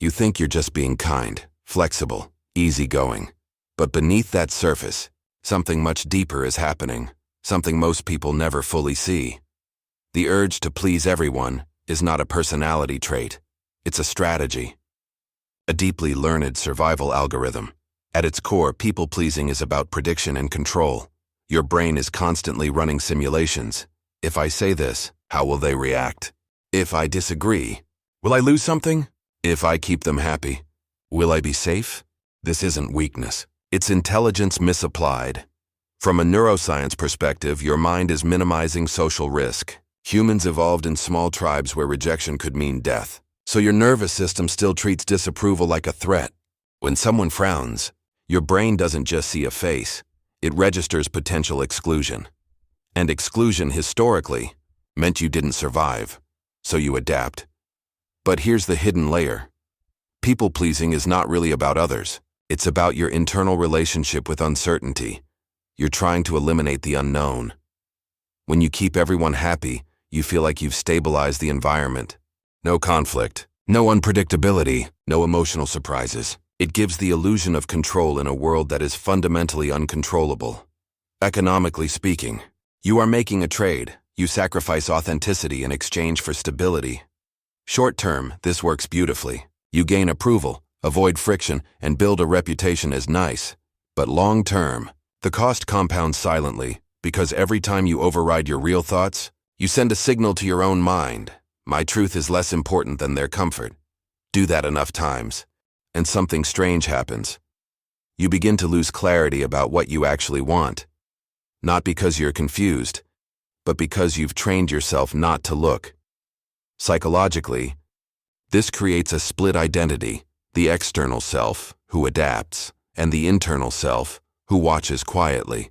You think you're just being kind, flexible, easygoing. But beneath that surface, something much deeper is happening, something most people never fully see. The urge to please everyone is not a personality trait. It's a strategy. A deeply learned survival algorithm. At its core, people-pleasing is about prediction and control. Your brain is constantly running simulations. If I say this, how will they react? If I disagree, will I lose something? If I keep them happy, will I be safe? This isn't weakness. It's intelligence misapplied. From a neuroscience perspective, your mind is minimizing social risk. Humans evolved in small tribes where rejection could mean death. So your nervous system still treats disapproval like a threat. When someone frowns, your brain doesn't just see a face. It registers potential exclusion. And exclusion, historically, meant you didn't survive. So you adapt. But here's the hidden layer. People-pleasing is not really about others. It's about your internal relationship with uncertainty. You're trying to eliminate the unknown. When you keep everyone happy, you feel like you've stabilized the environment. No conflict, no unpredictability, no emotional surprises. It gives the illusion of control in a world that is fundamentally uncontrollable. Economically speaking, you are making a trade. You sacrifice authenticity in exchange for stability. Short term, this works beautifully. You gain approval, avoid friction, and build a reputation as nice. But long term, the cost compounds silently, because every time you override your real thoughts, you send a signal to your own mind. My truth is less important than their comfort. Do that enough times, and something strange happens. You begin to lose clarity about what you actually want. Not because you're confused, but because you've trained yourself not to look. Psychologically, this creates a split identity, the external self, who adapts, and the internal self, who watches quietly.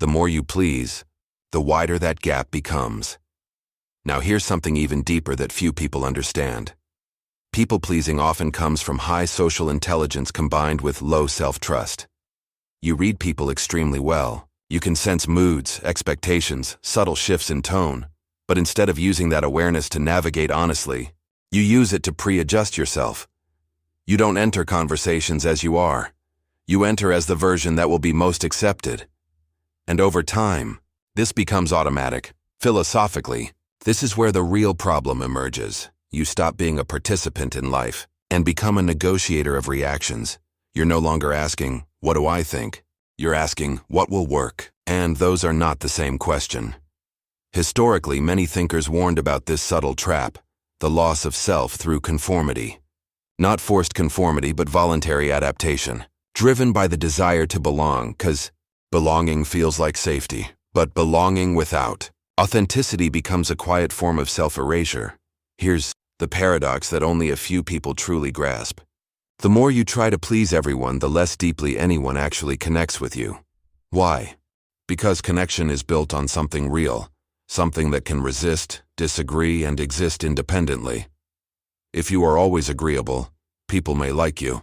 The more you please, the wider that gap becomes. Now here's something even deeper that few people understand. People-pleasing often comes from high social intelligence combined with low self-trust. You read people extremely well. You can sense moods, expectations, subtle shifts in tone. But instead of using that awareness to navigate honestly, you use it to pre-adjust yourself. You don't enter conversations as you are. You enter as the version that will be most accepted. And over time, this becomes automatic. Philosophically, this is where the real problem emerges. You stop being a participant in life and become a negotiator of reactions. You're no longer asking, what do I think? You're asking, what will work? And those are not the same question. Historically, many thinkers warned about this subtle trap, the loss of self through conformity. Not forced conformity, but voluntary adaptation, driven by the desire to belong, 'cause belonging feels like safety, but belonging without authenticity becomes a quiet form of self-erasure. Here's the paradox that only a few people truly grasp. The more you try to please everyone, the less deeply anyone actually connects with you. Why? Because connection is built on something real, something that can resist, disagree, and exist independently. If you are always agreeable, people may like you.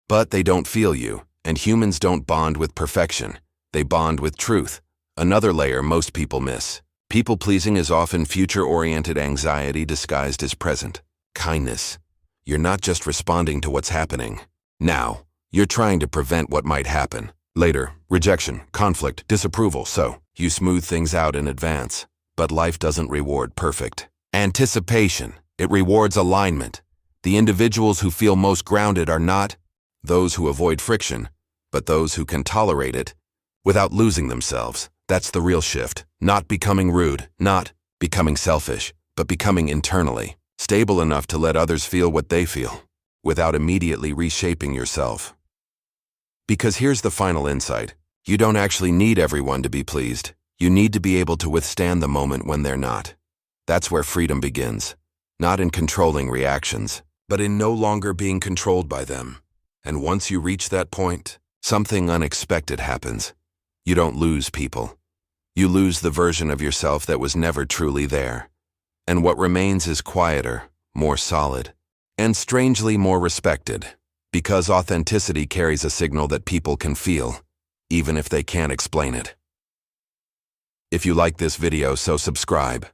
But they don't feel you, and humans don't bond with perfection. They bond with truth, another layer most people miss. People-pleasing is often future-oriented anxiety disguised as present. Kindness. You're not just responding to what's happening. Now, you're trying to prevent what might happen. Later, rejection, conflict, disapproval, so you smooth things out in advance. But life doesn't reward perfect anticipation. It rewards alignment. The individuals who feel most grounded are not those who avoid friction, but those who can tolerate it without losing themselves. That's the real shift. Not becoming rude, not becoming selfish, but becoming internally stable enough to let others feel what they feel, without immediately reshaping yourself. Because here's the final insight. You don't actually need everyone to be pleased. You need to be able to withstand the moment when they're not. That's where freedom begins. Not in controlling reactions, but in no longer being controlled by them. And once you reach that point, something unexpected happens. You don't lose people. You lose the version of yourself that was never truly there. And what remains is quieter, more solid, and strangely more respected. Because authenticity carries a signal that people can feel, even if they can't explain it. If you like this video, so subscribe.